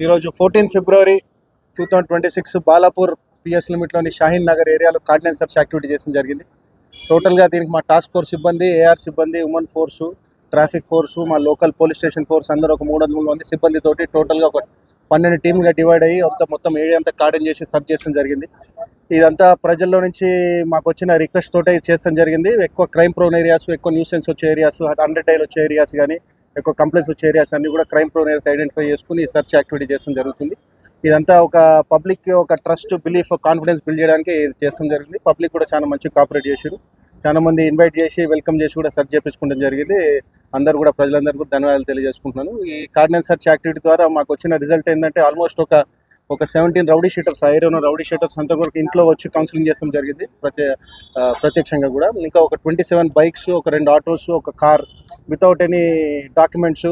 ఈరోజు 14 ఫిబ్రవరి 2026 బాలాపూర్ పిఎస్ లిమిట్లోని షాహీన్ నగర్ ఏరియాలో కార్డినెన్స్ search activity చేసిన జరిగింది. టోటల్గా దీనికి మా టాస్క్ ఫోర్స్ సిబ్బంది, ఏఆర్ సిబ్బంది, ఉమెన్ ఫోర్సు, ట్రాఫిక్ ఫోర్సు, మా లోకల్ పోలీస్ స్టేషన్ ఫోర్స్ అందరూ ఒక 300 మంది సిబ్బందితోటి టోటల్గా ఒక 12 టీమ్గా డివైడ్ అయ్యి మొత్తం ఏరియా అంతా కార్డన్ చేసి సర్చ్ చేయడం జరిగింది. ఇదంతా ప్రజల్లో నుంచి మాకు వచ్చిన రిక్వెస్ట్ తోటే చేస్తాం జరిగింది. ఎక్కువ క్రైమ్ ప్రోన్ ఏరియాస్, ఎక్కువ న్యూసెన్స్ వచ్చే ఏరియాస్, 100 డైల్ వచ్చే ఏరియాస్ కానీ ఎక్కువ కంప్లైంట్స్ వచ్చే ఏరియాస్ అన్ని కూడా క్రైమ్ ప్రోన్ ఏరియాస్ ఐడెంటిఫై చేసుకుని సర్చ్ యాక్టివిటీ చేయడం జరుగుతుంది. ఇదంతా ఒక పబ్లిక్ ఒక ట్రస్ట్, బిలీఫ్, కాన్ఫిడెన్స్ బిల్డ్ చేయడానికి చేస్తాం జరిగింది. పబ్లిక్ కూడా చాలా మంచి కోఆపరేట్ చేశారు. చాలా మంది ఇన్వైట్ చేసి వెల్కమ్ చేసి కూడా సర్చ్ చేయించుకోవడం జరిగింది. అందరూ కూడా ప్రజలందరూ కూడా ధన్యవాదాలు తెలియజేసుకుంటున్నాను. ఈ కార్డినెన్స్ సర్చ్ యాక్టివిటీ ద్వారా మాకు వచ్చిన రిజల్ట్ ఏంటంటే ఆల్మోస్ట్ ఒక 17 rowdy sheeters, iron rowdy sheeters అంతా కూడా ఇంట్లో వచ్చి కౌన్సిలింగ్ చేస్తాం జరిగింది ప్రత్యక్షంగా కూడా. ఇంకా ఒక 27 బైక్స్, ఒక 2 ఆటోస్, ఒక car without any documents,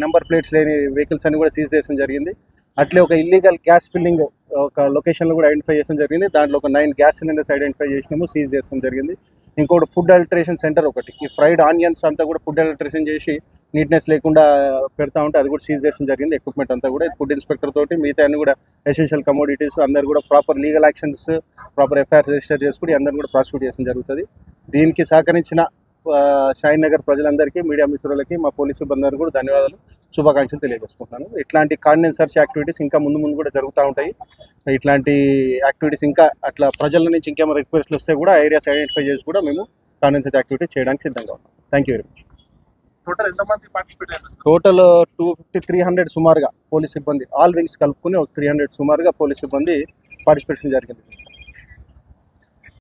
number plates లేని వెహికల్స్ అన్ని కూడా సీజ్ చేయడం జరిగింది. అట్లే ఒక ఇల్లీగల్ గ్యాస్ ఫిల్లింగ్ ఒక లొకేషన్లో కూడా ఐడెంటిఫై చేయడం జరిగింది. దాంట్లో ఒక 9 గ్యాస్ సిలిండర్స్ ఐడెంటిఫై చేసినాము, సీజ్ చేస్తాం జరిగింది. ఇంకోటి ఫుడ్ అల్టరేషన్ సెంటర్ ఒకటి, ఈ ఫ్రైడ్ ఆనియన్స్ అంతా కూడా ఫుడ్ అల్టరేషన్ చేసి నీట్నెస్ లేకుండా పెడతా ఉంటే అది కూడా సీజ్ చేయడం జరిగింది. ఎక్విప్మెంట్ అంతా కూడా ఫుడ్ ఇన్స్పెక్టర్ తోటి మిగతా అన్ని కూడా ఎసెన్షియల్ కమోడిటీస్ అందరు కూడా proper legal actions, proper FIR register చేసుకుని అందరూ కూడా ప్రాసిక్యూట్ చేయడం జరుగుతుంది. దీనికి సహకరించిన షాహీన్ నగర్ ప్రజలందరికీ, మీడియా మిత్రులకి, మా పోలీసు సిబ్బంది కూడా ధన్యవాదాలు, శుభాకాంక్షలు తెలియజేసుకుంటున్నాను. ఇట్లాంటి కార్డినెన్స్ సర్చ్ యాక్టివిటీస్ ఇంకా ముందు కూడా జరుగుతూ ఉంటాయి. ఇట్లాంటి యాక్టివిటీస్ ఇంకా అట్లా ప్రజల నుంచి ఇంకేమైనా రిక్వెస్ట్లు వస్తే కూడా ఏరియాస్ ఐడెంటిఫై చేసి కూడా మేము కార్డినెన్స్ సర్చ్ యాక్టివిటీ చేయడానికి సిద్ధంగా ఉన్నాం. Thank you very much. Total 250-300 సుమారుగా పోలీస్ సిబ్బంది, ఆల్ వింగ్స్ కలుపుకుని ఒక 300 సుమారుగా పోలీస్ సిబ్బంది పార్టిసిపేషన్ జరిగింది.